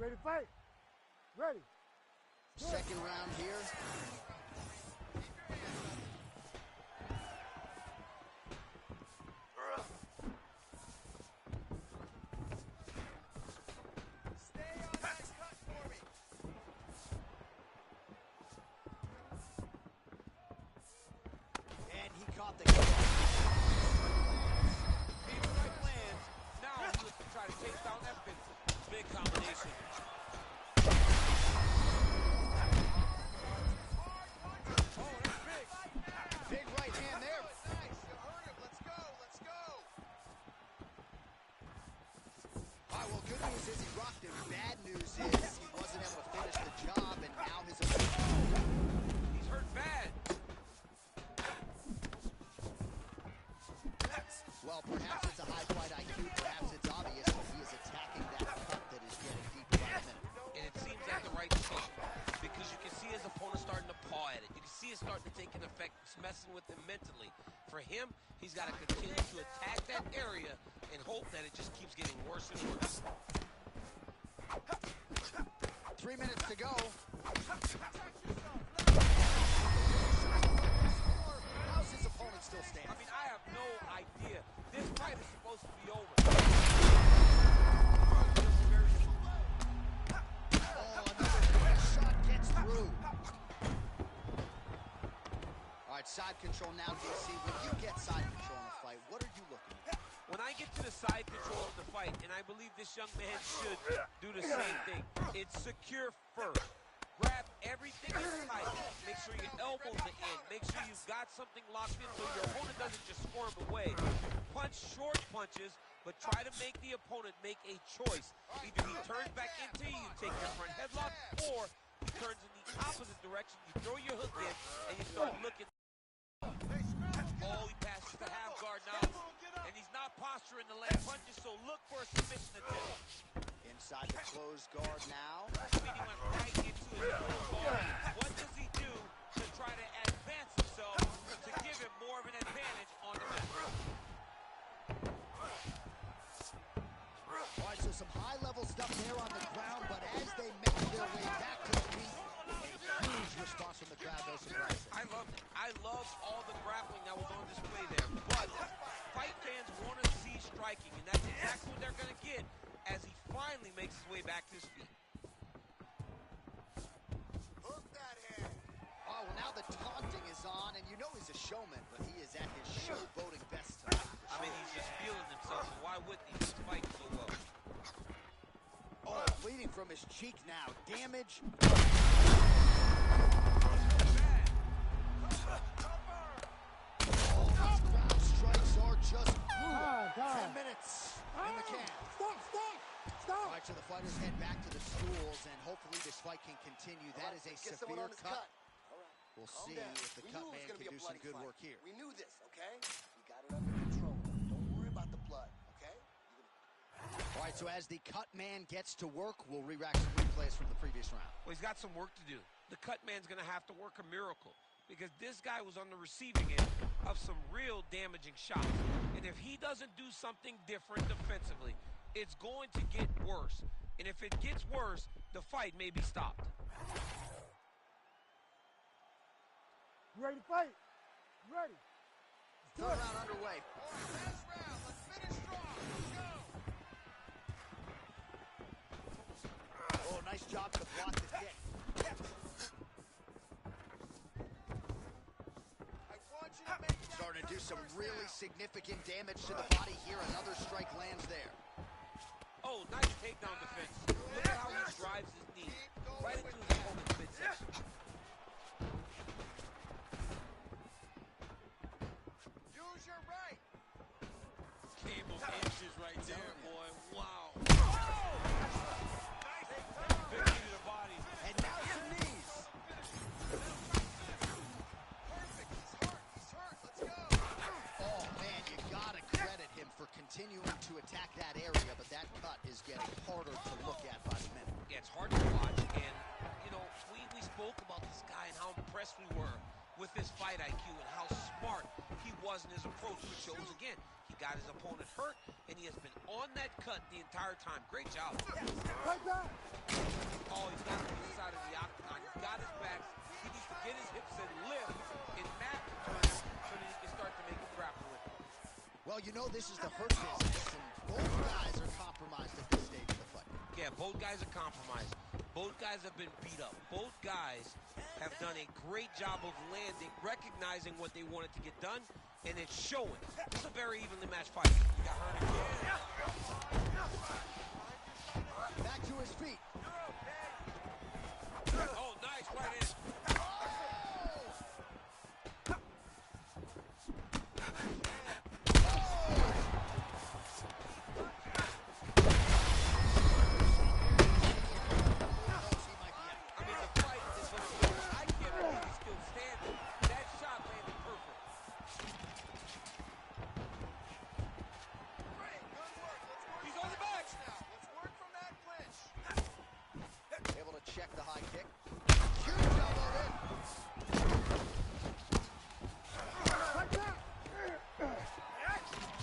Ready to fight? Ready. Second round here. Stay on that cut for me. And he caught the kick. He right lands. Now he looks to try to chase down that fence. Big combination. Big right hand there. Nice. You heard him. Let's go. Let's go. All right, well, good news is he rocked him. Bad news is he wasn't able to finish the job, and now his opponent. He's hurt bad. Well, perhaps it's a high flight IQ. Perhaps it's obvious that he is attacking that cut that is getting deeper by the minute. And it seems like the right decision because you can see his opponent starting to paw at it. You can see it starting to take an effect. It's messing with him mentally. For him, he's got to continue to attack that area and hope that it just keeps getting worse and worse. 3 minutes to go. How's his opponent still standing? I mean, I have no idea. This fight is supposed to be over. Oh, another shot gets through. All right, side control now, DC. When you get side control in a fight, what are you looking at? When I get to the side control of the fight, and I believe this young man should do the same thing, it's secure first. Grab everything inside. Make sure your elbows are in. Make sure you've got something locked in so your opponent doesn't just squirm away. Punch short punches, but try to make the opponent make a choice. Either he turns back into you, you take your front headlock, or he turns in the opposite direction, you throw your hook in, and you start looking. Oh, he passes the half guard now, and he's not posturing to land punches, so look for a submission attempt. Inside the closed guard now. He went right into his closed guard. What does he do to try to advance himself to give him more of an advantage on the mat? All right, so some high-level stuff there on the ground, but as they make their way back to the feet, a huge response from the crowd, no surprise. I loved it. I loved all the grappling that was on display there. But fight fans want to see striking, and that's exactly what they're going to get as he finally makes his way back to his feet. Hook that head. Oh, well, now the taunting is on, and you know he's a showman, but he is at his showboating best tonight. I mean, he's just feeling himself, and why wouldn't he? He's fighting so well. Oh, bleeding from his cheek now. Damage. All these ground strikes are just 10 minutes in the can. All right, so the fighters head back to the stools, and hopefully this fight can continue. That is a severe cut. We'll see if the cut man can do some good work here. We knew this, okay? We got it under control. Don't worry about the blood, okay? All right, so as the cut man gets to work, we'll re-rack some replays from the previous round. Well, he's got some work to do. The cut man's going to have to work a miracle because this guy was on the receiving end of some real damaging shots. And if he doesn't do something different defensively, it's going to get worse. And if it gets worse, the fight may be stopped. You ready to fight? You ready? Third round underway. Last round. Let's finish strong. Let's go. Oh, nice job to block the kick. I want you to make that Starting to do some first really down. significant damage to the body here. Another strike lands there. Oh, nice takedown defense. Look at how he drives his knee right into his opponent's midsection. Use your right. Game of inches right there, boy. Wow. Nice. Big knee to the body. And now some knees. Perfect. He's hurt. He's hurt. Let's go. Oh, man, you got to credit him for continuing to attack that area, but that cut is getting harder to look at by the minute. Yeah, it's hard to watch, and, you know, we spoke about this guy and how impressed we were with his fight IQ and how smart he was in his approach, which shows, again, he got his opponent hurt, and he has been on that cut the entire time. Great job. Right back. Oh, he's got him inside of the octagon. He's got his back. He needs to get his hips and lift in mat turns so that he can start to make a grapple with him. Well, you know this is the hurt business, and both guys are compromised at this stage of the fight. Yeah, both guys are compromised. Both guys have been beat up. Both guys have done a great job of landing, recognizing what they wanted to get done, and it's showing. This is a very evenly matched fight. He got hurt again. Back to his feet. Oh, nice, right in. Check the high kick. Huge elbow in.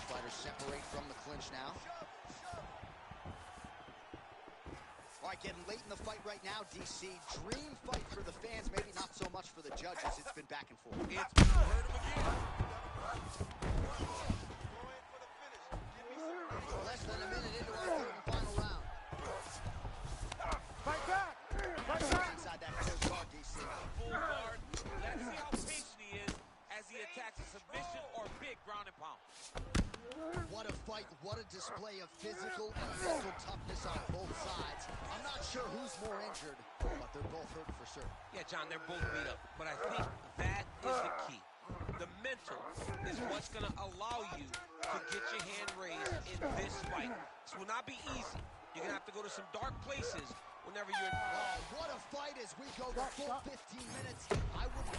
Fighters separate from the clinch now. All right, getting late in the fight right now, DC. Dream fight for the fans, maybe not so much for the judges. It's been back and forth. It's been hurt him again. Less than a minute into our third and final round. Fight back. Inside that third guard, DC. Full guard. Let's see how patient he is as he attacks a submission or big ground and pound. What a fight, what a display of physical and mental toughness on both sides. I'm not sure who's more injured, but they're both hurt for certain. Yeah, John, they're both beat up, but I think that is the key. The mental is what's going to allow you to get your hand raised in this fight. This will not be easy. You're going to have to go to some dark places whenever you're... Oh, what a fight as we go the full 15 minutes. I wouldn't...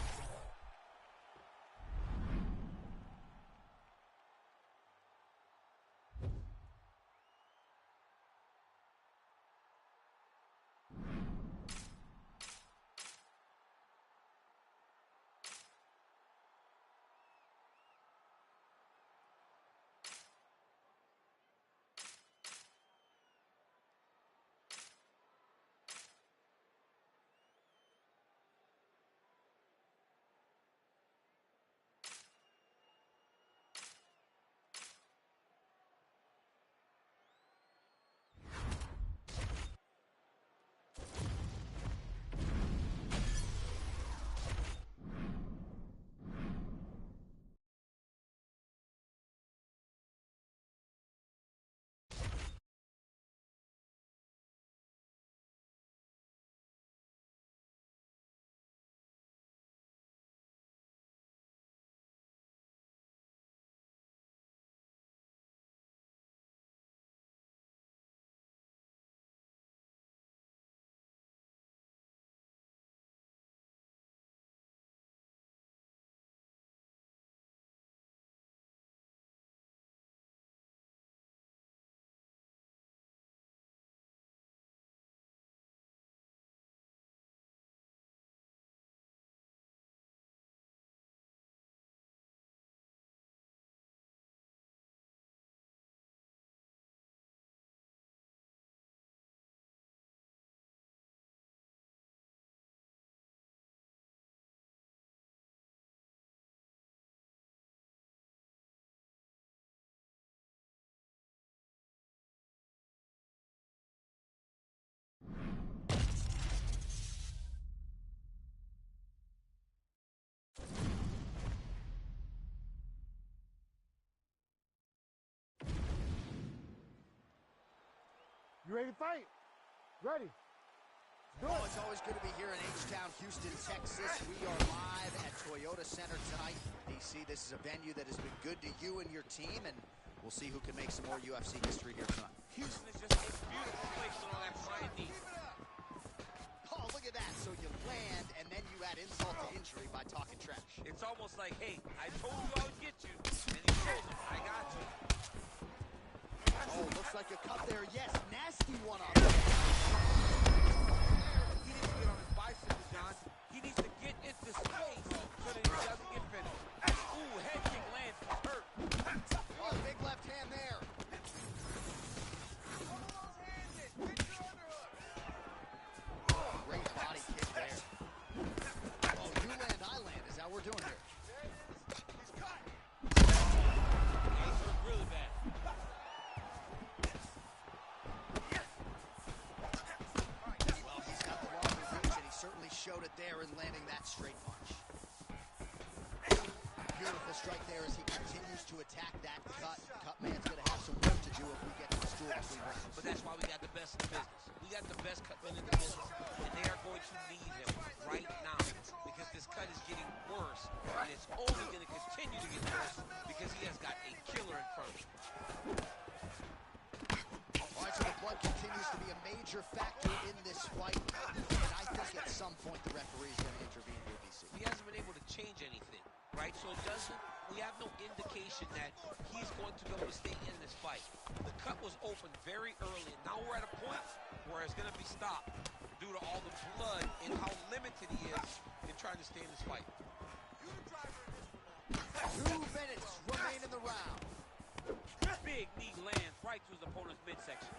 You ready to fight? Ready. Oh, it's always good to be here in H-Town, Houston, Texas. We are live at Toyota Center tonight. DC, this is a venue that has been good to you and your team, and we'll see who can make some more UFC history here tonight. Houston is just a beautiful place with all that pride need. Oh, look at that. So you land, and then you add insult to injury by talking trash. It's almost like, hey, I told you I would get you, and he told him, I got you. Oh, looks like a cut there. Yes, nasty one up. He needs to get on his bicycle, John. He needs to get into space so that he doesn't get finished. Ooh, head kick lands. Hurt. Oh, big left strike there as he continues to attack that cut. Cut man's going to have some work to do if we get to the stool between rounds. But that's why we got the best in the business. We got the best cut men in the business, and they are going to need him right now because this cut is getting worse, and it's only going to continue to get worse because he has got a killer in front of him. All right, so the blood continues to be a major factor in this fight, and I think at some point the referee is going to intervene here, DC. He hasn't been able to change anything, right? So we have no indication that he's going to be able to stay in this fight. The cut was open very early, and now we're at a point where it's going to be stopped due to all the blood and how limited he is in trying to stay in this fight. 2 minutes remain in the round. Big knee lands right to his opponent's midsection.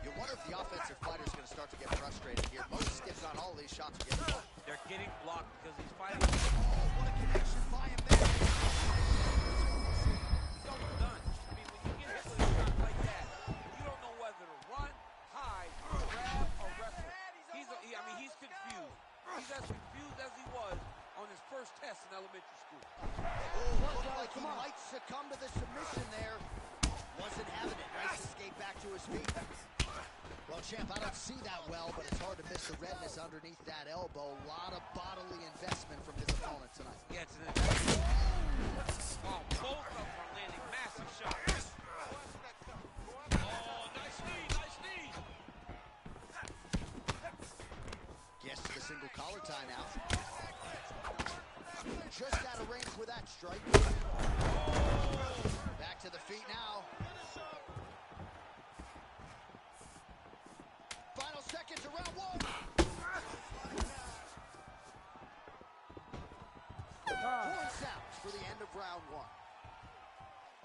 You wonder if the offensive fighter is going to start to get frustrated here. Most, if not all, of these shots are getting blocked. They're getting blocked because he's fighting. Oh, what a connection by him there. He's almost done. I mean, when you get hit with a shot like that, you don't know whether to run, hide, grab, or wrestle. He's confused. He's as confused as he was on his first test in elementary school. Oh, looked like he might succumb to the submission there. Wasn't having it. Nice escape back to his feet. Well, champ, I don't see that well, but it's hard to miss the redness underneath that elbow. A lot of bodily investment from his opponent tonight. Yeah, it's an investment. Oh, both of them are landing massive shots. Oh, nice knee, nice knee. Gets to the single collar tie now. Just out of range with that strike. Back to the feet now. Final seconds of round 1. Points out for the end of round 1.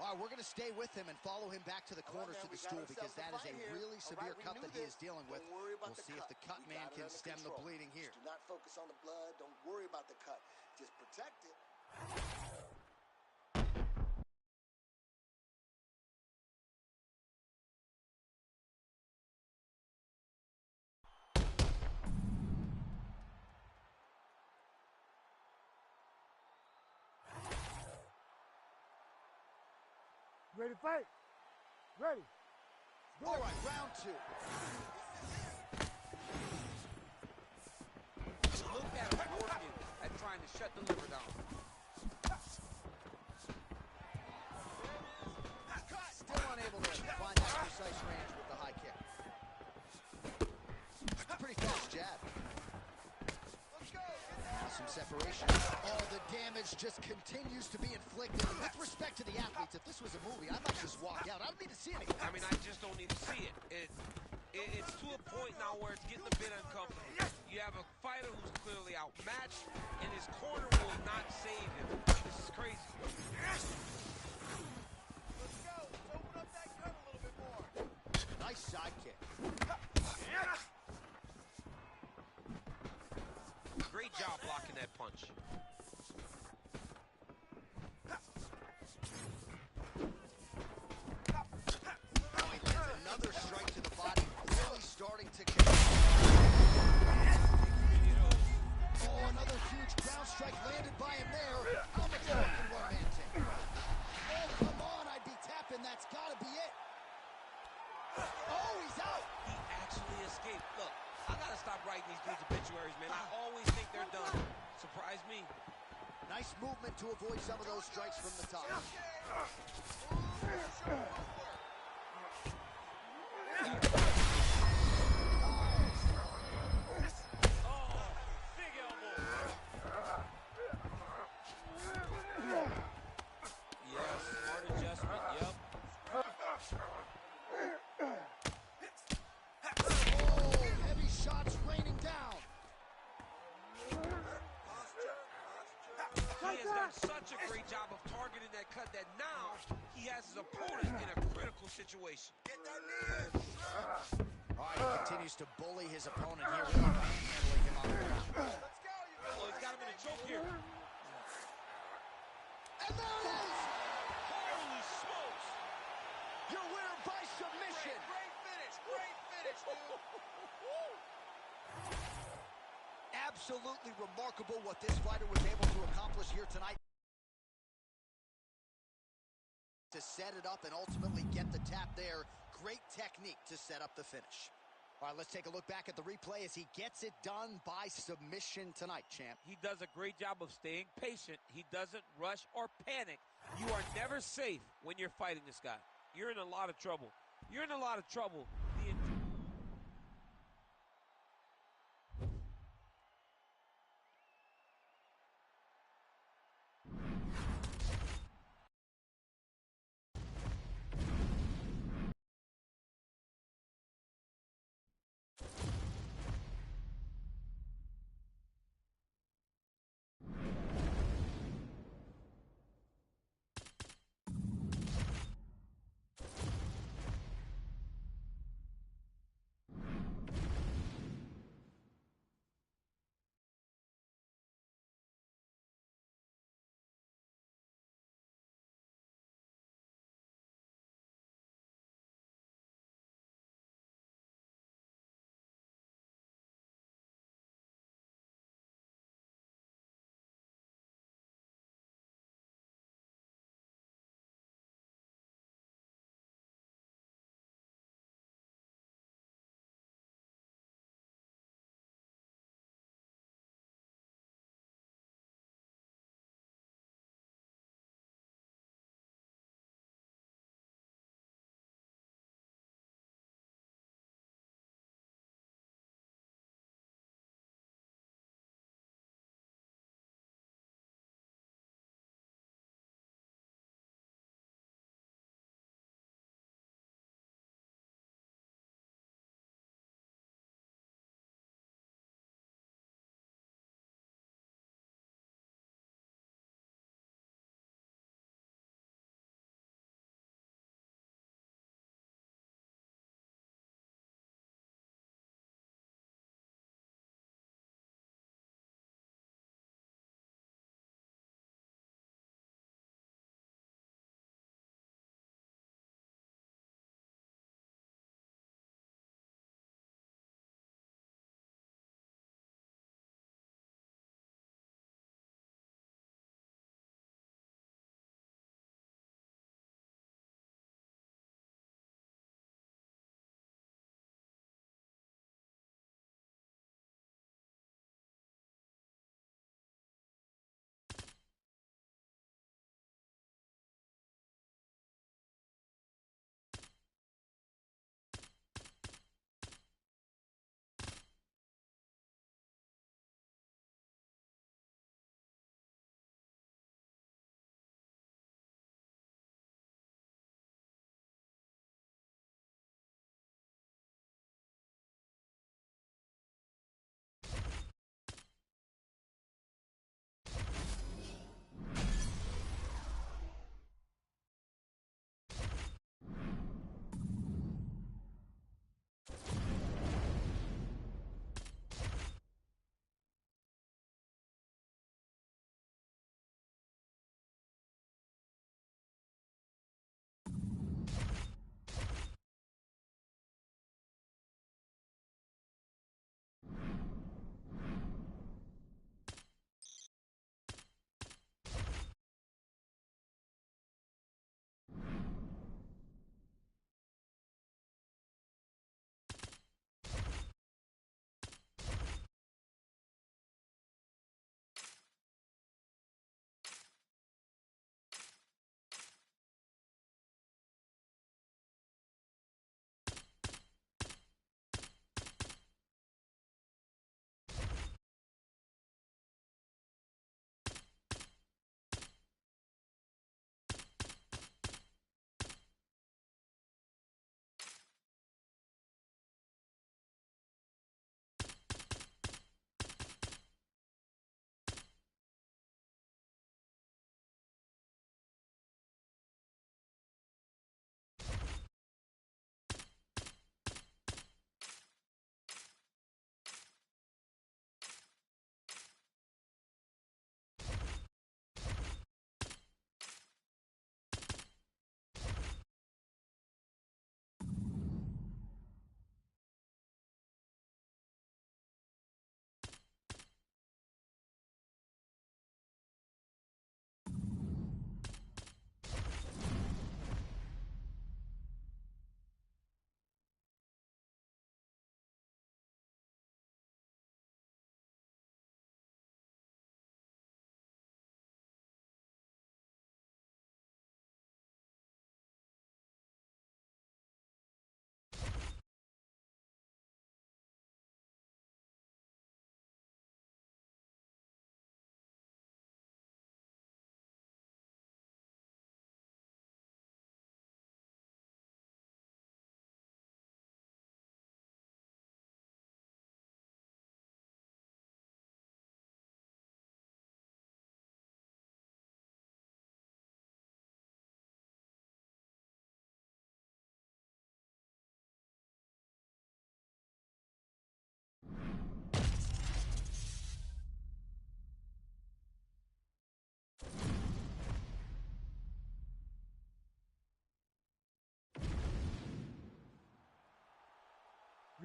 All right, we're going to stay with him and follow him back to the corners to the stool because that is a really severe cut that he is dealing with. We'll see if the cut man can stem the bleeding here. Do not focus on the blood. Don't worry about the cut. Just protect it. Ready to fight? Ready. All right, round 2. Look at him working at trying to shut the liver down. Still unable to find that precise range with the high kick. Pretty fast jab. Some separation. Oh, the damage just continues to be inflicted. With respect to the athletes, if this was a movie, I might just walk out. I don't need to see anything. I mean, I just don't need to see it. It's to a point now where it's getting a bit uncomfortable. You have a fighter who's clearly outmatched, and his corner will not save him. This is crazy. Let's go. Let's open up that cut a little bit more. Nice side kick. Great job blocking that punch. Another strike to the body, really starting to connect. Oh, another huge ground strike landed by him there. How much more can one man take? Oh, come on, I'd be tapping. That's got to be it. Oh, he's out. He actually escaped. Look, I got to stop writing these dudes obituaries, man. I always think they're done. Surprise me. Nice movement to avoid some of those strikes from the top. Big elbow. Yes, smart adjustment, yep. Oh, heavy shots raining down. He has done such a great job of targeting that cut that now he has his opponent in a critical situation. Get that knee in. All right, he continues to bully his opponent here, really manhandling him on the ground. Let's go, you Oh, he's got him in a choke here. And there it is! Holy smokes! Your winner by submission! Great finish, dude. Absolutely remarkable what this fighter was able to accomplish here tonight. to set it up and ultimately get the tap there. Great technique to set up the finish. All right, let's take a look back at the replay as he gets it done by submission tonight, champ. He does a great job of staying patient. He doesn't rush or panic. You are never safe when you're fighting this guy. You're in a lot of trouble. You're in a lot of trouble.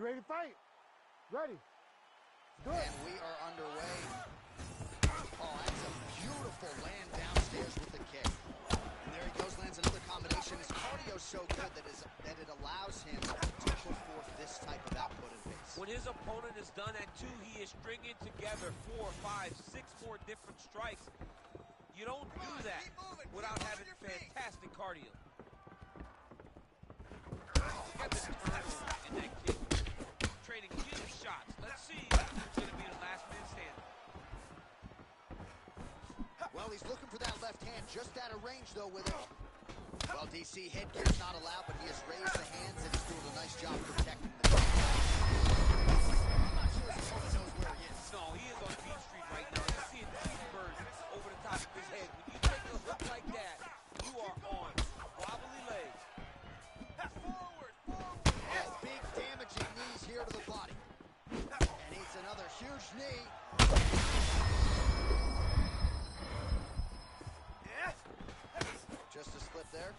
ready to fight? Ready. Good. And we are underway. Oh, that's a beautiful land downstairs with the kick. And there he goes, lands another combination. His cardio's so good that it allows him to put forth this type of output and pace. When his opponent is done at 2, he is stringing together 4, 5, 6 more different strikes. You don't do that without having fantastic cardio. Look at the turnover in that kick. Trading huge shots. Let's see who's going to be the last man standing. Well, he's looking for that left hand, just out of range, though, with it. Well, DC, headgear's not allowed, but he has raised the hands, and he's doing a nice job protecting them. I'm not sure his opponent knows where he is. No, he is on Beach Street right now. You see a bird over the top of his head. When you take a hook like that, you are on wobbly legs. Forward. Oh, big damaging knees here to the body. And he's another huge knee. Just a slip there.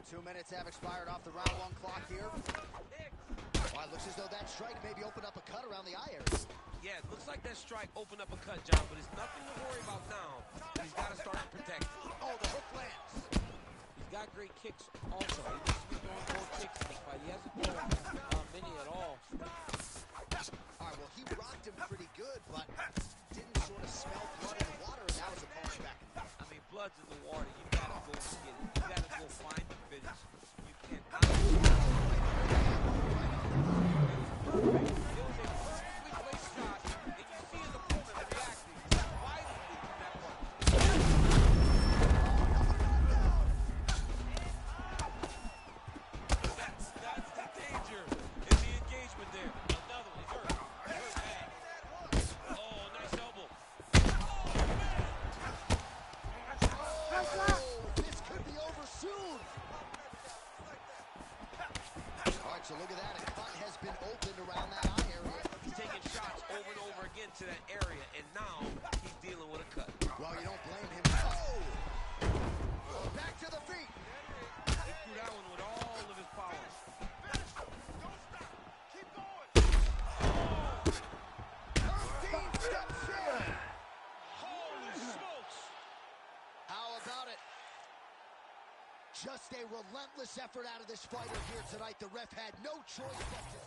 2 minutes have expired off the round 1 clock here. Well, it looks as though that strike maybe opened up a cut around the eye area. Yeah, it looks like that strike opened up a cut, John, but it's nothing to worry about now. He's got to start to protect it. Oh, the hook lands. He's got great kicks also. He needs to be throwing both kicks in this fight. He hasn't thrown many at all. All right, well, he rocked him pretty good, but didn't sort of smell blood in the water, and now his opponent's back. I mean, blood's in the water. You got to go get it. You got to go find the finish. You cannot. It was perfect. It was a perfectly placed shot, and you see his opponent reacting violently to that punch. That's the danger in the engagement there. Another one. He's hurt. Hurt bad. Oh, nice elbow. Oh, this could be over soon. All right, so look at that. A cut has been opened around that eye area. He's taking shots over and over again to that area, and now he's dealing with a cut. Well, you don't blame him. Oh! Back to the feet. He threw that one with all of his power. Dean steps in. Holy smokes! How about it? Just a relentless effort out of this fighter here tonight. The ref had no choice but to...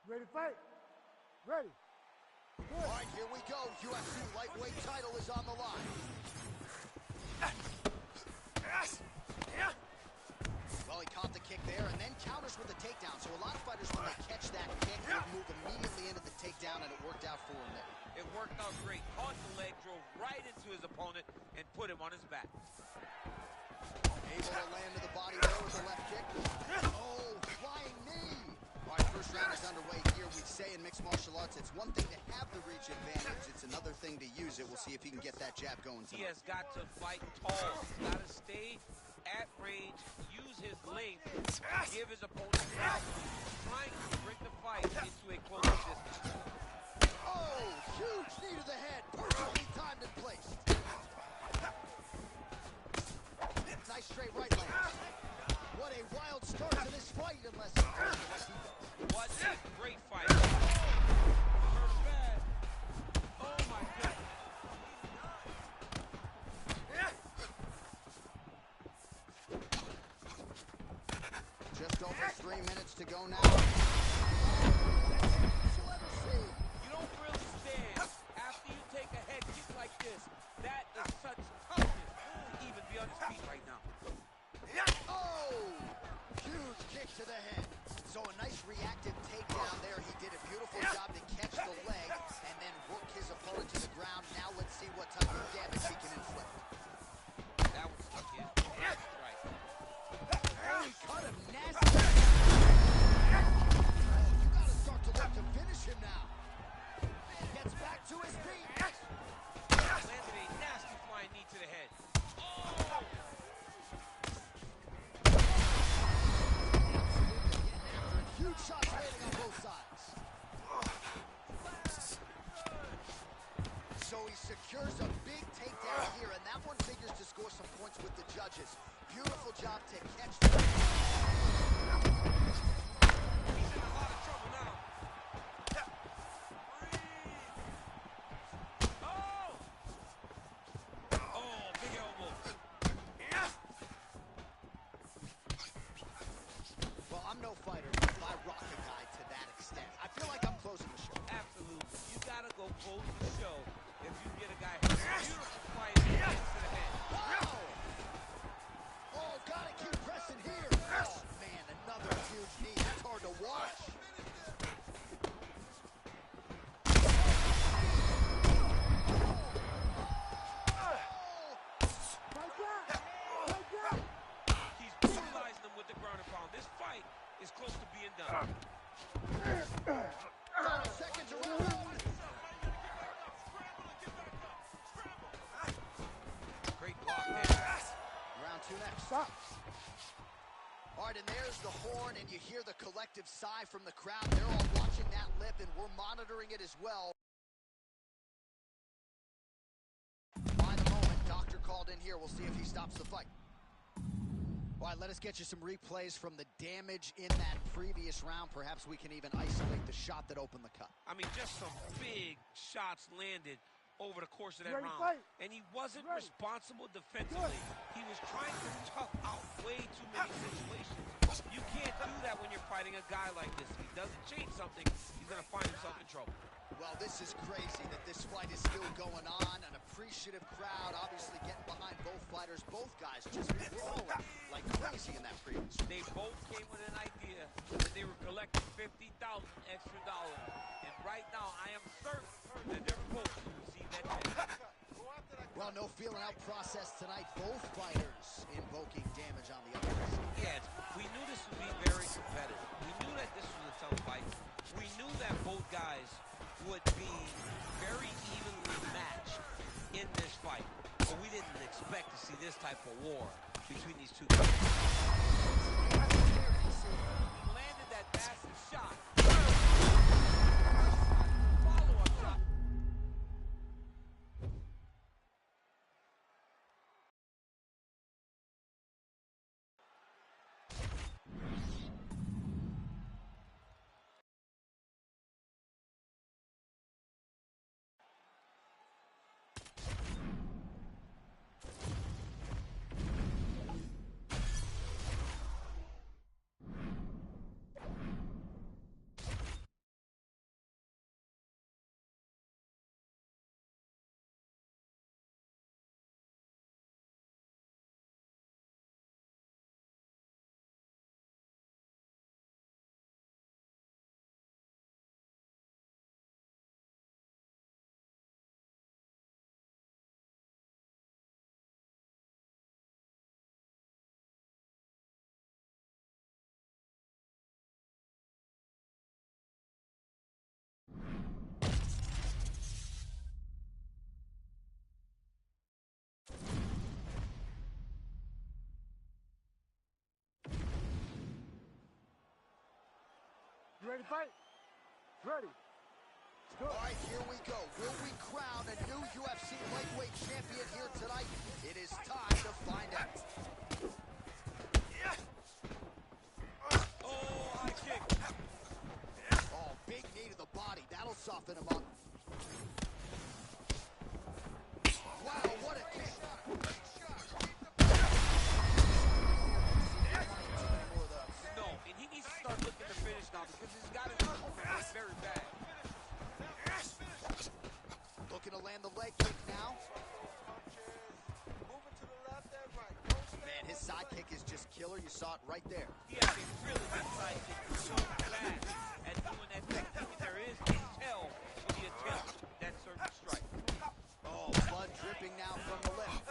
Ready to fight? Ready. Good. All right, here we go. UFC lightweight title is on the line. Well, he caught the kick there and then counters with the takedown. So a lot of fighters, when they catch that kick, they move immediately into the takedown, and it worked out for him there. It worked out great. Caught the leg, drove right into his opponent, and put him on his back. Able to land to the body there with the left kick. Oh, flying knee. All right, first round is underway here. We say in mixed martial arts, starts. It's one thing to have the reach advantage. It's another thing to use it. We'll see if he can get that jab going tonight. He has got to fight tall. He's got to stay at range, use his length, give his opponent time, trying to bring the fight into a closer distance. Oh, huge knee to the head. Perfectly timed and placed. Nice straight right leg. What a wild start to this fight, unless he throws the right defense. What a great fight. Turns bad. Oh my goodness. Just over 3 minutes to go now. You don't really stand after you take a head kick like this. That is such toughness to even be on his feet right now. Oh! Huge kick to the head. So a nice reactive takedown there. He did a beautiful job to catch the leg and then work his opponent to the ground. Now let's see what type of damage he can inflict. That was stuck in. That's right. Oh, he cut him nasty. You gotta start to look to finish him now. Gets back to his feet. Landed a nasty flying knee to the head. Oh! Huge shots landing on both sides. So he secures a big takedown here, and that one figures to score some points with the judges. Beautiful job to catch the... He's in a lot of trouble now. Oh! Oh, big elbow. Well, I'm no fighter, but if I rock a guy to that extent, I feel like I'm closing the show. Absolutely. You gotta go close the show if you get a guy who's beautiful fight hands to the head. Wow! Oh, gotta keep pressing here. Oh, man, another huge knee. It's hard to watch. He's brutalizing them with the ground and pound. This fight is close to being done. 30 seconds around. Great block there. Round 2 next. Stop. All right, and there's the horn, and you hear the collective sigh from the crowd. They're all watching that lip, and we're monitoring it as well. By the moment, doctor called in here. We'll see if he stops the fight. All right, let us get you some replays from the damage in that previous round. Perhaps we can even isolate the shot that opened the cut. I mean, just some big shots landed over the course of that Ready, round. fight. And he wasn't Ready. responsible defensively. He was trying to tough out way too many situations. You can't do that when you're fighting a guy like this. If he doesn't change something, he's going to find himself in trouble. Well, this is crazy that this fight is still going on. An appreciative crowd obviously getting behind both fighters. Both guys just brawling like crazy in that previous. They both came with an idea that they were collecting $50,000 extra dollars. And right now, I am certain that they're both to receive that check. Well, no feeling out process tonight. Both fighters invoking damage on the other side. Yes, we knew this would be very competitive. We knew that this was a tough fight. We knew that both guys would be very evenly matched in this fight. But we didn't expect to see this type of war between these two guys. He landed that massive shot. Follow-up shot. You ready to fight? Ready. All right, here we go. Will we crown a new UFC lightweight champion here tonight? It is time to find out. Oh, high kick. Oh, big knee to the body. That'll soften him up. Wow, what a kick. No, and he needs to start looking to finish now because he's got his opponent very bad. Looking to land the leg kick now. Moving to the left and right. Man, his side kick is just killer. You saw it right there. He has a really good side kick. He's so bad at doing that technique. There is a tell when he attempts that certain strike. Oh, blood dripping now from the lip.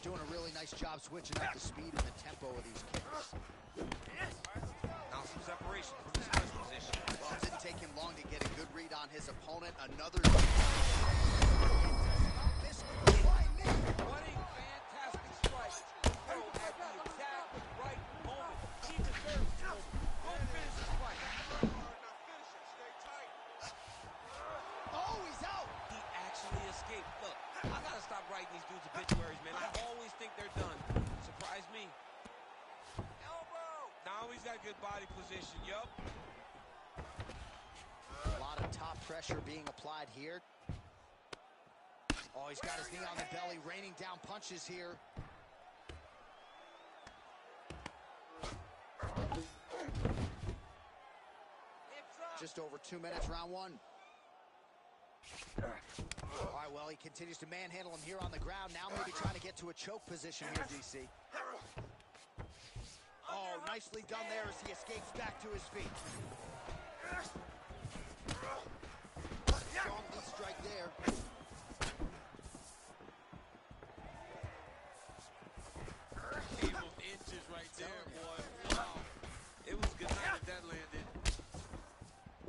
Doing a really nice job switching up the speed and the tempo of these kicks. Now some separation from his first position. Well, it didn't take him long to get a good read on his opponent. Another. This flying knee. What a fantastic strike. Throw at the exact right moment. He deserves to go finish the fight. Oh, he's out. He actually escaped. Look, I gotta stop writing these dudes obituaries, man. I always think they're done. Surprise me. Elbow. Now he's got good body position. Yup. A lot of top pressure being applied here. Oh, he's got his knee on the belly, raining down punches here. Just over 2 minutes, round one. All right, well, he continues to manhandle him here on the ground. Now maybe trying to get to a choke position here, DC. Oh, nicely done there as he escapes back to his feet. Strong knee strike there. Evil inches right there, boy. Wow. It was good night if that landed.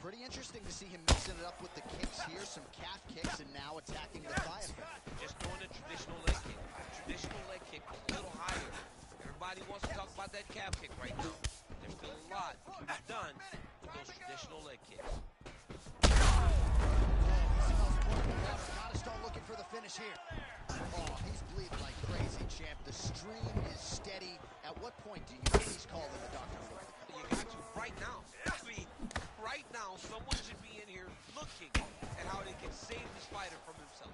Pretty interesting to see him mixing it up with the kicks here, some calf kicks, and now attacking the thigh effect. Just throwing a traditional leg kick. Traditional leg kick, a little higher. Everybody wants to talk about that calf kick right now. There's still a lot to be done with those traditional leg kicks. Gotta start looking for the finish here. Oh, he's bleeding like crazy, champ. The stream is steady. At what point do you think he's calling the doctor for the cut? You got to right now. I mean, right now, someone should be in here looking at how they can save this fighter from himself.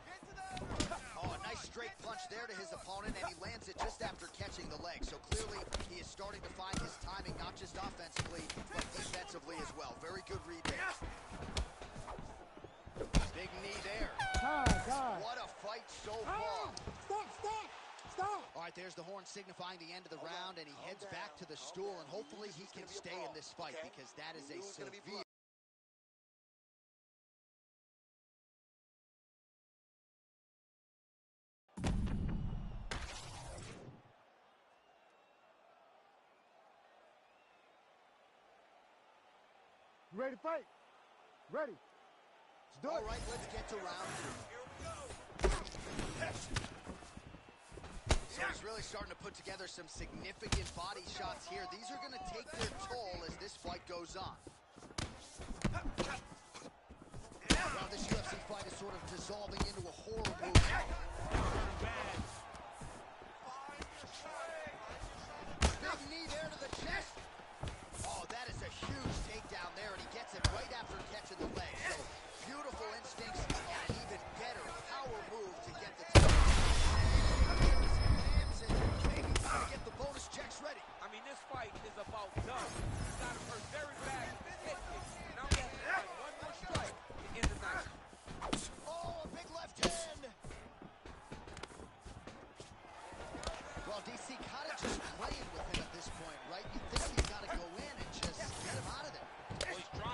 Oh, a nice straight punch there to his opponent, and he lands it just after catching the leg. So clearly, he is starting to find his timing, not just offensively, but defensively as well. Very good read there. Big knee there. What a fight so far. Stop. All right, there's the horn signifying the end of the round, and he heads back to the stool, and hopefully he can stay in this fight because that is a severe... You ready to fight? Ready. Let's do it. All right, let's get to round two. So he's really starting to put together some significant body shots here. These are going to take their toll as this fight goes on. Well, this UFC fight is sort of dissolving into a horror movie. Big knee there to the chest. Oh, that is a huge takedown there, and he gets it right after catching the leg. So, beautiful instincts and an even better power move to get the top. Maybe trying to get the bonus checks ready. I mean, this fight is about done. He's got him hurt very bad with his head kick. Now he has to find one more strike to end the night. Oh, a big left hand. Well, DC kind of just playing with him at this point, right? You think he's got to go in and just get him out of there. Well, he's trying.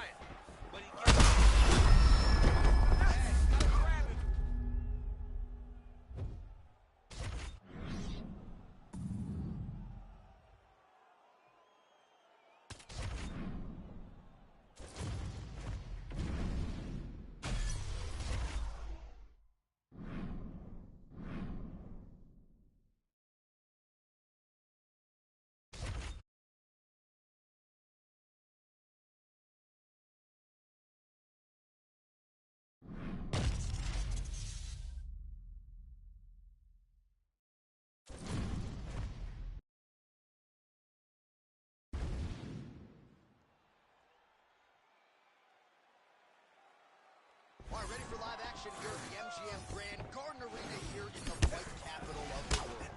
action here at the MGM Grand Garden Arena here in the fight capital of the world.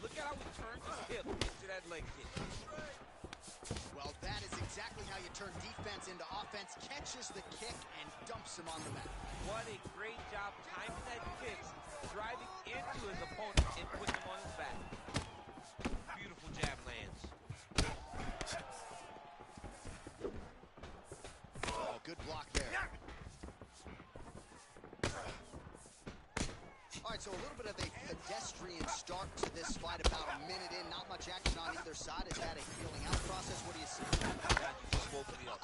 Look at how he turns his hip into that leg kick. Well, that is exactly how you turn defense into offense. Catches the kick and dumps him on the mat. What a great job timing that kick, driving into his opponent and putting him on his back. Beautiful jab lands. Oh, good block there. All right, so a little bit of a pedestrian start to this fight, about a minute in. Not much action on either side. Has had a feeling out process. What do you see? God, you just woke me up.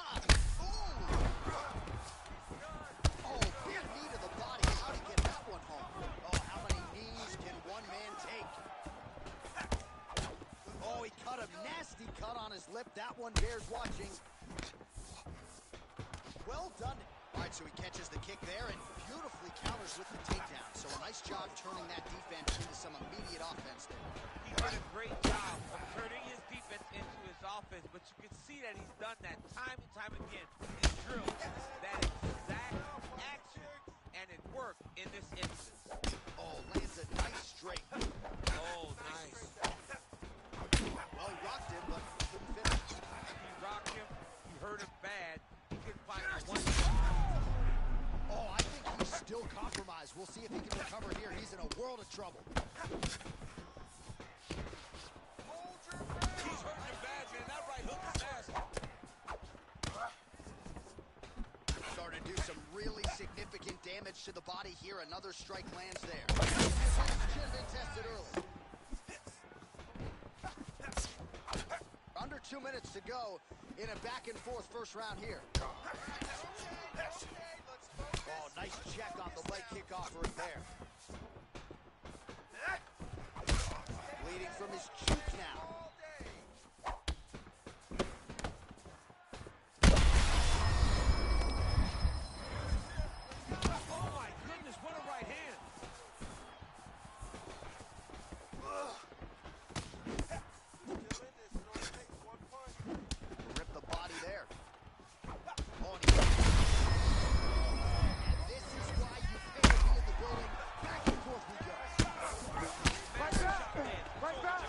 Oh, big knee to the body. How'd he get that one home? Oh, how many knees can one man take? Oh, he cut a nasty cut on his lip. That one bears watching. Well done. All right, so he catches the kick there and beautifully counters with the takedown. So a nice job turning that defense into some immediate offense there. He did a great job of turning his defense into his offense, but you can see that he's done that time and time again. He's drilled that exact action, and it worked in this instance. Oh, lands a nice straight. Oh, nice. Well, he rocked him, but couldn't finish. He rocked him. You hurt him bad. He couldn't find that one. Oh, I think he's still compromised. We'll see if he can recover here. He's in a world of trouble. He's hurting him bad, man. That right hook is nasty. Starting to do some really significant damage to the body here. Another strike lands there. Chin been tested early. Under 2 minutes to go in a back-and-forth first round here. Oh, nice check on the leg kick offering there. Bleeding from his cheek now. Oh, my goodness, what a right hand. Rip the body there. Oh, and this is why you pay to be in the building. Back and forth we go. Fight back! Fight back!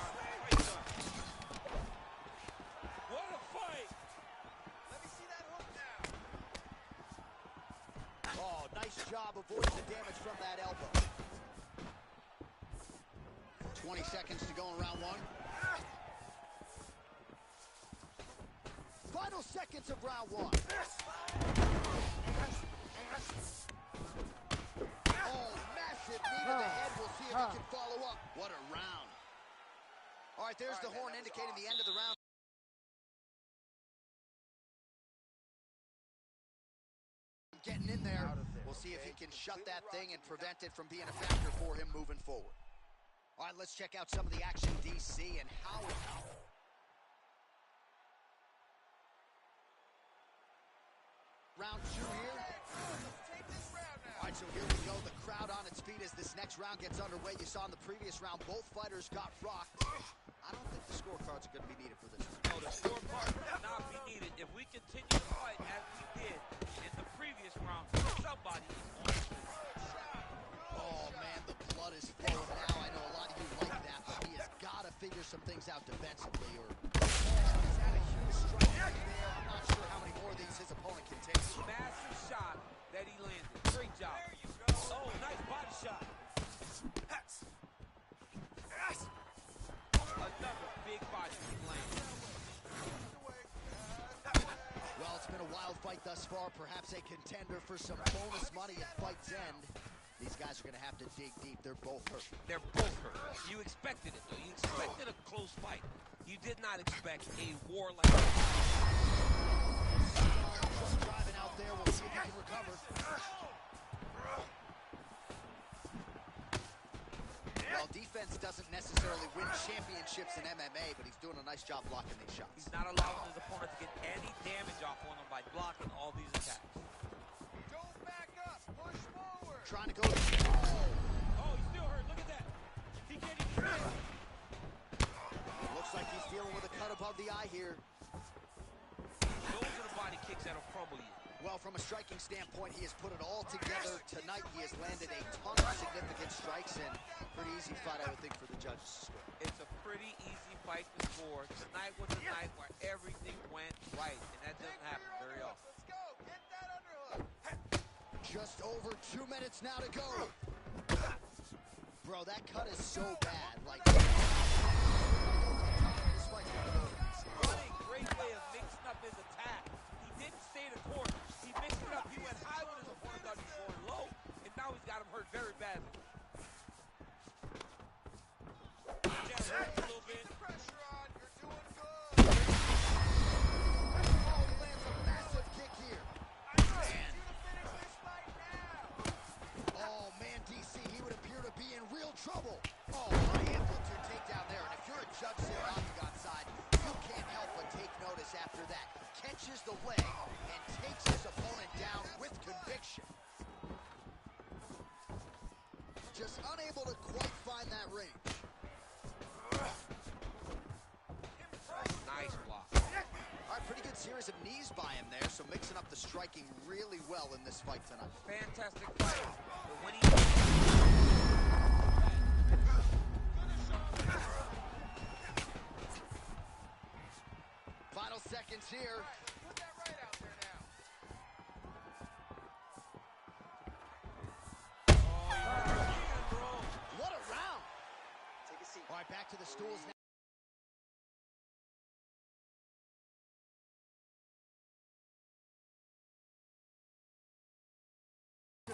What a fight! Let me see that hook now. Oh, nice job avoiding the damage from that elbow. 20 seconds to go in round one. Final seconds of round one. Oh, massive knee to the head. We'll see if he can follow up. What a round. All right, there's the horn indicating the end of the round. Getting in there. We'll see if he can shut that thing and prevent it from being a factor for him moving forward. All right, let's check out some of the action, DC, and how it happened. Round two here. All right, so here we go. The crowd on its feet as this next round gets underway. You saw in the previous round, both fighters got rocked. I don't think the scorecards are going to be needed for this. No, the scorecard will not be needed. If we continue to fight as we did in the previous round, somebody is on the field. Oh, man, the blood is flowing now. I know a lot of you like that, but he has got to figure some things out defensively. He's had a huge strike right there. I'm not sure how many more of these his opponent can take. Massive shot that he landed. Great job. Oh, nice body shot. Another big body landed. Well, it's been a wild fight thus far. Perhaps a contender for some bonus money at fight's end. These guys are going to have to dig deep. They're both hurt. They're both hurt. You expected it, though. You expected a close fight. You did not expect a war like that. Just driving out there. We'll see if he can recover. Well, defense doesn't necessarily win championships in MMA, but he's doing a nice job blocking these shots. He's not allowing his opponent to get any damage off on him by blocking all these attacks. Don't back up. Push forward. Trying to go. Oh, he's still hurt. Look at that. He can't even stand. Looks like he's dealing with a cut above the eye here. Those are the body kicks that'll crumble you. Well, from a striking standpoint, he has put it all together tonight. He has landed a ton of significant strikes, and pretty easy fight, I would think, for the judges to score. It's a pretty easy fight to score. Tonight was a night where everything went right, and that doesn't happen very often. Let's go. Get that underhook. Just over 2 minutes now to go. Bro, that cut is so bad. Like, this fight's gonna go easy. Running, great way of mixing up his attack. He didn't stay the course. He mixed it up. He went high when his opponent thought he was going low, and now he's got him hurt very badly. Just hurts a little bit. Keep the pressure on. You're doing good. Oh, he lands a massive kick here. I need you to finish this fight now. Oh, man, DC, he would appear to be in real trouble. Oh, unanswered takedown there. And if you're a judge sitting on the octagon side, you can't help but take notice after that. Catches the leg and takes his opponent down with conviction. Just unable to quite find that range. Nice block. All right, pretty good series of knees by him there, so mixing up the striking really well in this fight tonight. Fantastic fight. But when he... Final seconds here. Put that right out there now. What a round. Take a seat. All right, back to the stools now.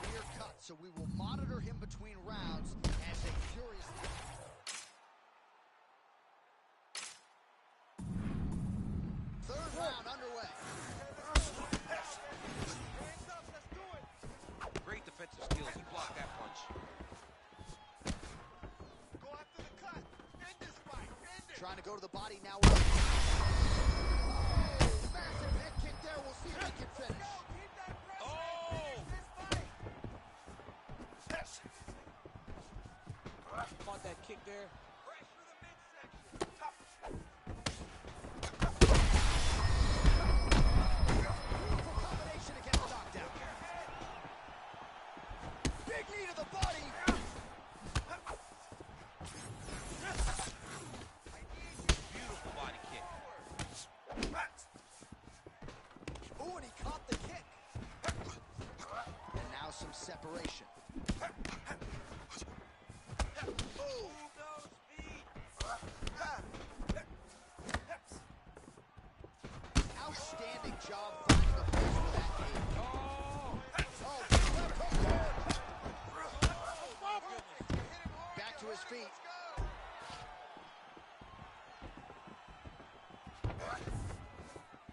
Severe cut, so we will monitor him between rounds as they furiously... Third round underway. Hands up. Let's do it. Great defensive skills. He blocked that punch. Go after the cut. End this fight. End it. Trying to go to the body now. Oh, massive head kick there. We'll see if he can finish. Go. Keep that pressure. Oh! Finish this fight. Caught that kick there. Pressure the midsection. Beautiful combination to get the knockdown. Big knee to the body. Beautiful body kick. Ooh, and he caught the kick. And now some separation. Oh, Move those feet. outstanding job finding a place for that knee. Oh! Oh, left hook there. Oh, goodness. Back to his feet.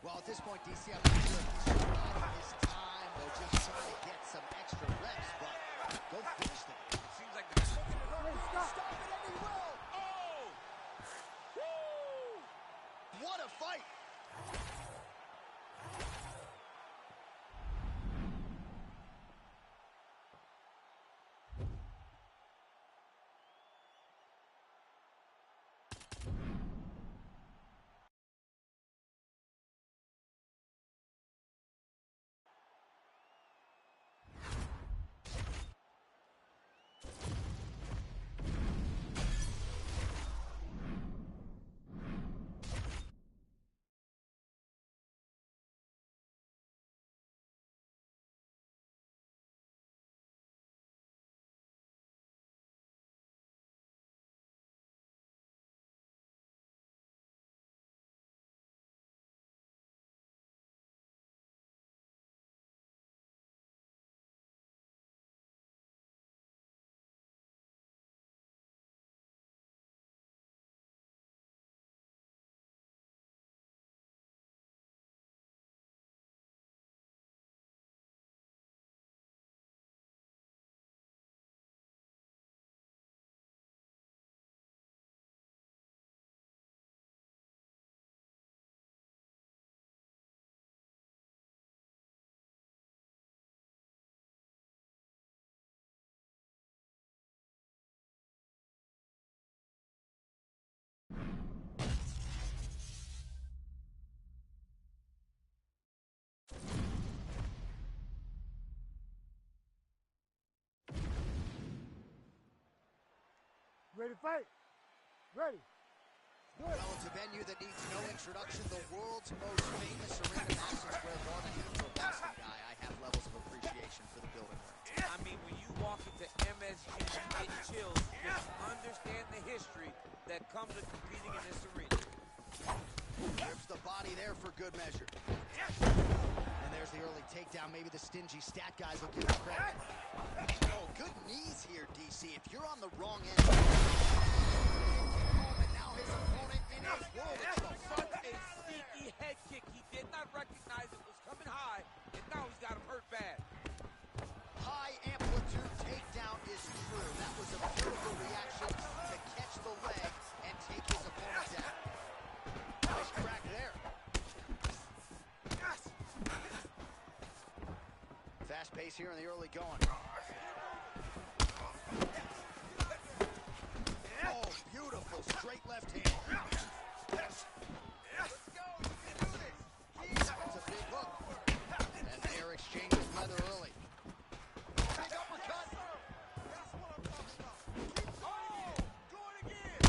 Well, at this point, DC, I'm not sure if he's biding his time or just trying to get some extra reps, but go finish them. It seems like the guy's looking to hurt. Stop it, and he will. Oh! Woo! What a fight. ready to fight? Ready. Well, it's a venue that needs no introduction. The world's most famous arena, Madison Square Garden. Even for a boxing guy, I have levels of appreciation for the building. I mean, when you walk into MSG, you get chills. Just understand the history that comes with competing in this arena. Rips the body there for good measure. And there's the early takedown. Maybe the stingy stat guys will give him credit. Oh, good knees here, DC. If you're on the wrong end. And now his opponent in his world. Such a sneaky head kick. He did not recognize it was coming high, and now he's got him hurt bad. High amplitude takedown is true. That was a beautiful reaction to catch the leg and take his opponent down. Nice crack there. Fast pace here in the early going. Oh, beautiful straight left hand. Let's go. That's a big hook. And they're exchanging leather early. Big uppercut. That's what I'm talking about. Oh, do it again.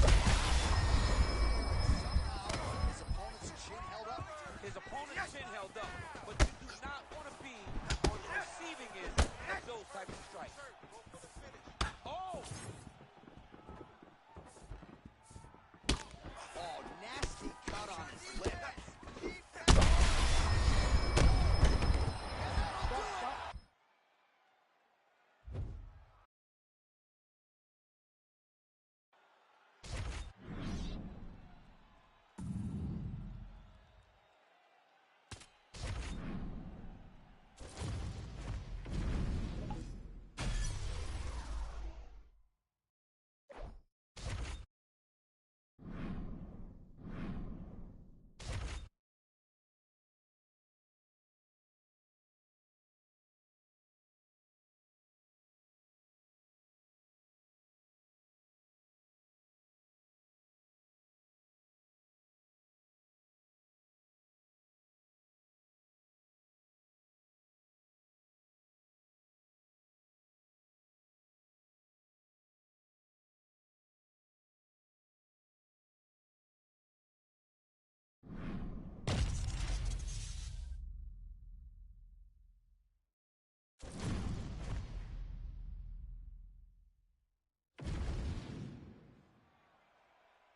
Somehow his opponent's chin held up. His opponent's chin held up, but you do not want to be on the receiving end of those types of strikes. Oh! Oh, nasty cut on his lip.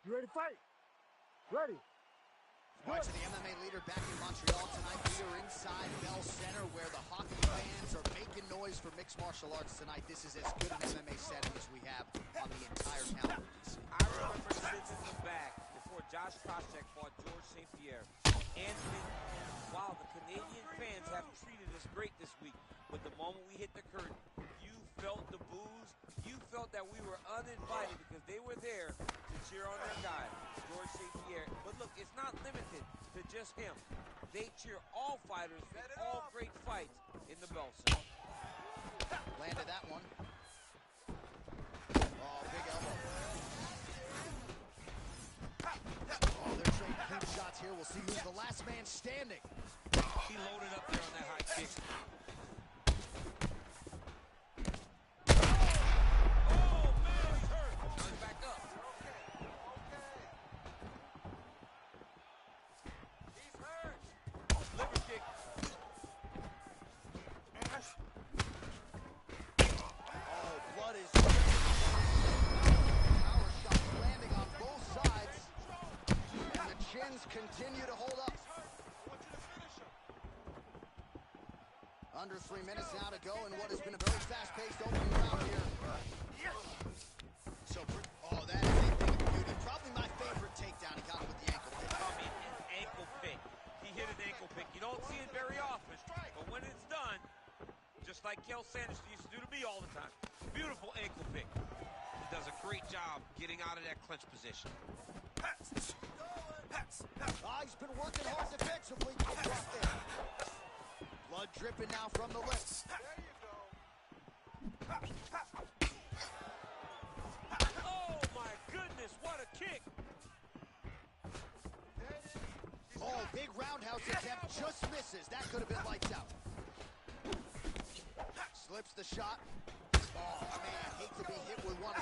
You ready to fight? Ready. Watching the MMA leader back in Montreal tonight. We are inside Bell Center where the hockey fans are making noise for mixed martial arts tonight. This is as good an MMA setting as we have on the entire calendar. I remember sitting in the back before Josh Koscheck fought George St. Pierre. Anthony, wow, the Canadian fans have treated us great this week. But the moment we hit the curtain, you felt the boos. You felt that we were uninvited because they were there to cheer on their guy, George St. Pierre. But look, it's not limited to just him. They cheer all fighters in all great fights in the Bell Center. Landed that one. Oh, big elbow. Oh, they're trading clean shots here. We'll see who's the last man standing. He loaded up there on that high kick. Continue to hold up. Under 3 minutes now to go in what has been a very fast-paced opening round here. So, oh, that is a thing of beauty. Probably my favorite takedown. He got it with the ankle pick. I mean, an ankle pick. He hit an ankle pick. You don't see it very often, but when it's done, just like Kel Sanderson used to do to me all the time, beautiful ankle pick. He does a great job getting out of that clinch position. He's been working hard defensively. Blood dripping now from the lips. There you go. Oh, my goodness, what a kick. Oh, big roundhouse attempt, just misses. That could have been lights out. Slips the shot. Oh, man, I hate to be hit with one.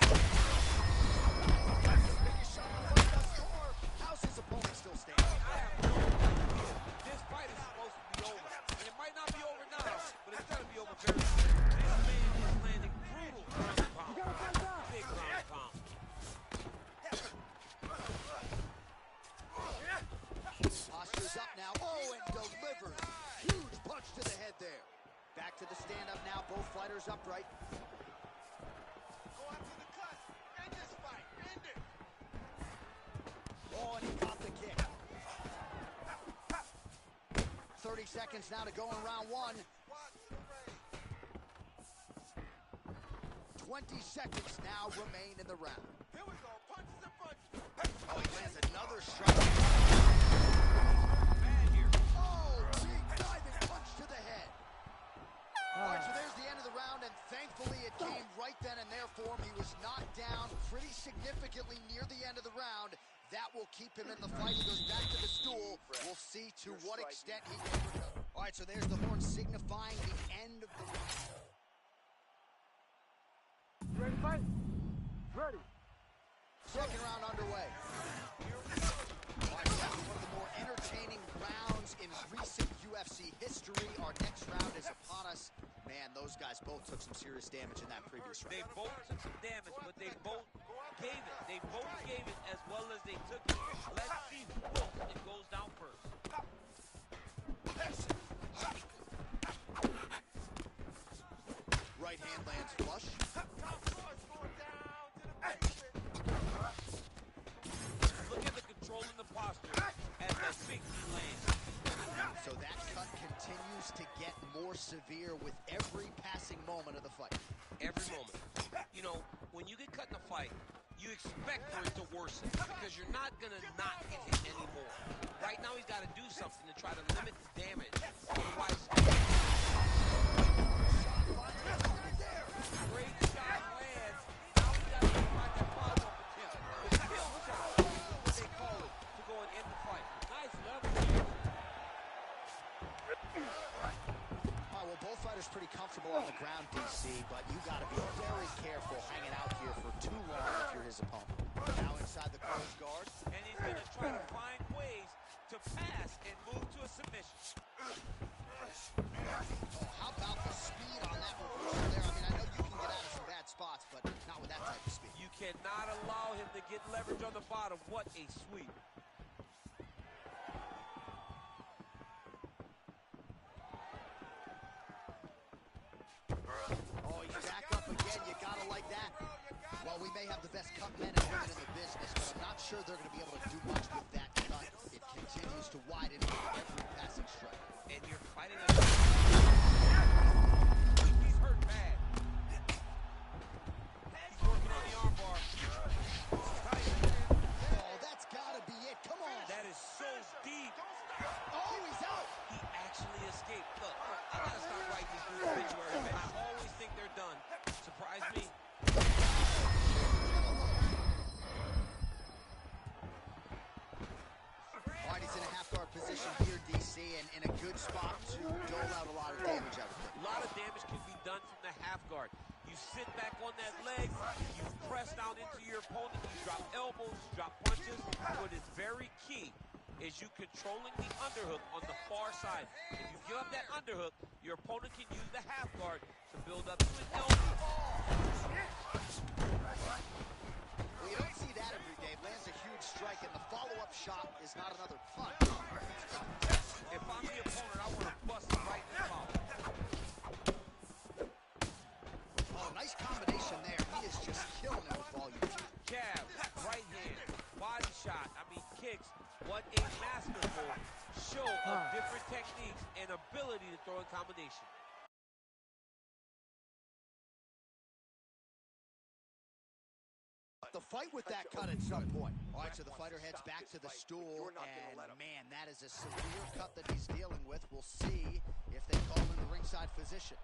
shot the fight does score. How's his opponent still standing? I have no idea. This fight is supposed to be over. And it might not be over now, but it's going to be over very soon. This man is landing brutal ground and pound. Big ground and pound. Posture's up now. Oh, and delivers. Huge punch to the head there. Back to the stand-up now. Both fighters upright. Go after the cut. End this fight. End it. Oh, and he caught the kick. 30 seconds now to go in round one. Watch the rain. 20 seconds now remain in the round. Here we go. Punches and punches. Oh, he lands another strike. Bad here. Oh, big diving punch to the head. All right, so there's the end of the round, and thankfully it came right then and there for him. He was knocked down pretty significantly near the end of the round. That will keep him in the fight. He goes back to the stool. We'll see to what extent he can recover. All right, so there's the horn signifying the end of the round. Ready to fight? Ready. Second round underway. All right, so one of the more entertaining rounds in recent UFC history. Our next round is upon us. Man, those guys both took some serious damage in that previous round. They both took some damage, but they both gave it. They both gave it as well as they took it. Let's see who wilts and goes down first. Right hand lands flush. Look at the control and the posture as that big knee lands. So that cut continues to get more severe with every passing moment of the fight. Every moment. You know, when you get cut in a fight, you expect for it to worsen because you're not going to not get hit anymore. Right now, he's got to do something to try to limit the damage. Otherwise, great shot lands. Now he's got to find that follow-up attempt. The kill shot is what they call it to go and end the fight. Nice leverage here. Well, both fighters pretty comfortable on the ground, DC, but you got to be very careful hanging out here for too long if you're his opponent. Now inside the closed guard. And he's going to try to find ways to pass and move to a submission. Oh, how about the speed on that reversal there? I mean, I know you can get out of some bad spots, but not with that type of speed. You cannot allow him to get leverage on the bottom. What a sweep. Oh, he's back up again. You gotta like that. Well, we may have the best cut men and women in the business, but I'm not sure they're going to be able to do much with that cut. It continues to widen with every passing strike. And you're fighting a... He's hurt bad. He's working on the armbar. Oh, that's gotta be it. Come on. That is so deep. Oh, he's out. He actually escaped. Look, I gotta stop writing these dudes obituary, man. I always think they're done. Surprise me. All right, he's in a half-guard position here, DC, and in a good spot to dole out a lot of damage, I would think. A lot of damage can be done from the half guard. You sit back on that leg, you press down into your opponent, you drop elbows, you drop punches. What is very key is you controlling the underhook on the far side. If you give up that underhook, your opponent can use the half guard to build up to an elbow. Well, you don't see that every day. Lands a huge strike, and the follow-up shot is not another punch. If I'm the opponent, I want to bust him right in the mouth. Oh, nice combination there. He is just killing it with volume. Jab, right hand, body shot, kicks. What a masterful show of different techniques and ability to throw in combination. The fight with that cut at some point. All right, so the fighter heads back to the stool, and man, that is a severe cut that he's dealing with. We'll see if they call him in the ringside position.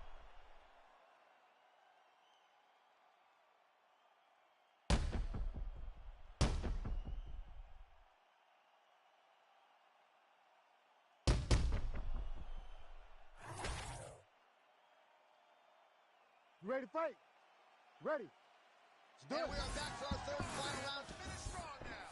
You ready to fight? Ready. And we are back for our third and final round. Finish strong now.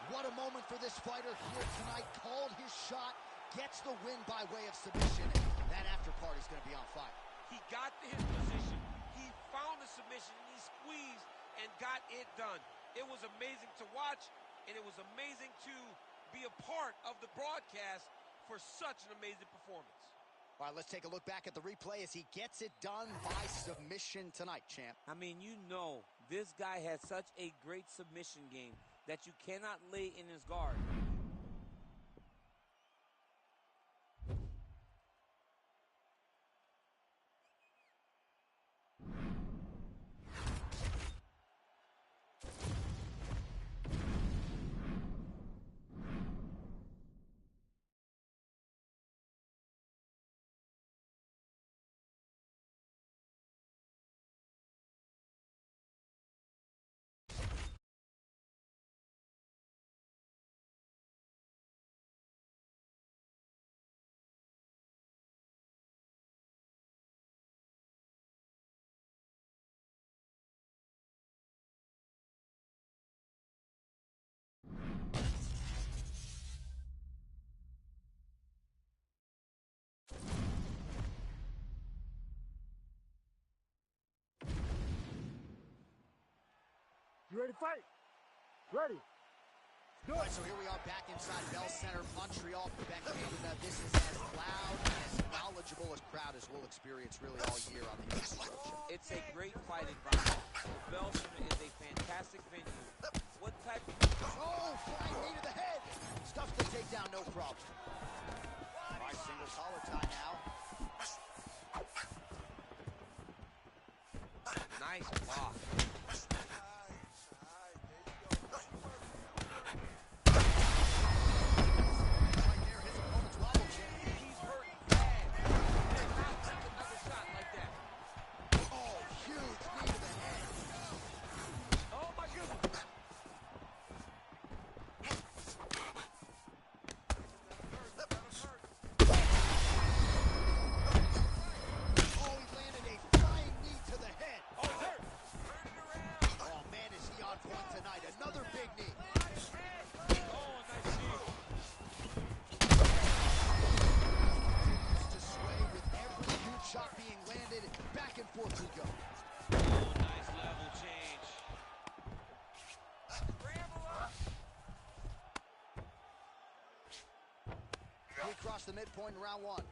What a moment for this fighter here tonight. Called his shot, gets the win by way of submission. That after party's going to be on fire. He got to his position. He found the submission, and he squeezed and got it done. It was amazing to watch, and it was amazing to be a part of the broadcast for such an amazing performance. All right, let's take a look back at the replay as he gets it done by submission tonight, champ. I mean, you know, this guy has such a great submission game that you cannot lay in his guard. You ready to fight? Ready. All right, so here we are back inside Bell Center, Montreal, Quebec, Canada. This is as loud and as knowledgeable a crowd as we'll experience really all year on the UFC Road Show. It's a great fight environment. The Bell Center is a fantastic venue. What type of... Oh, flying knee to the head. Stuffs the takedown, no problem. All right, single collar tie now. Nice block. Across the midpoint in round one.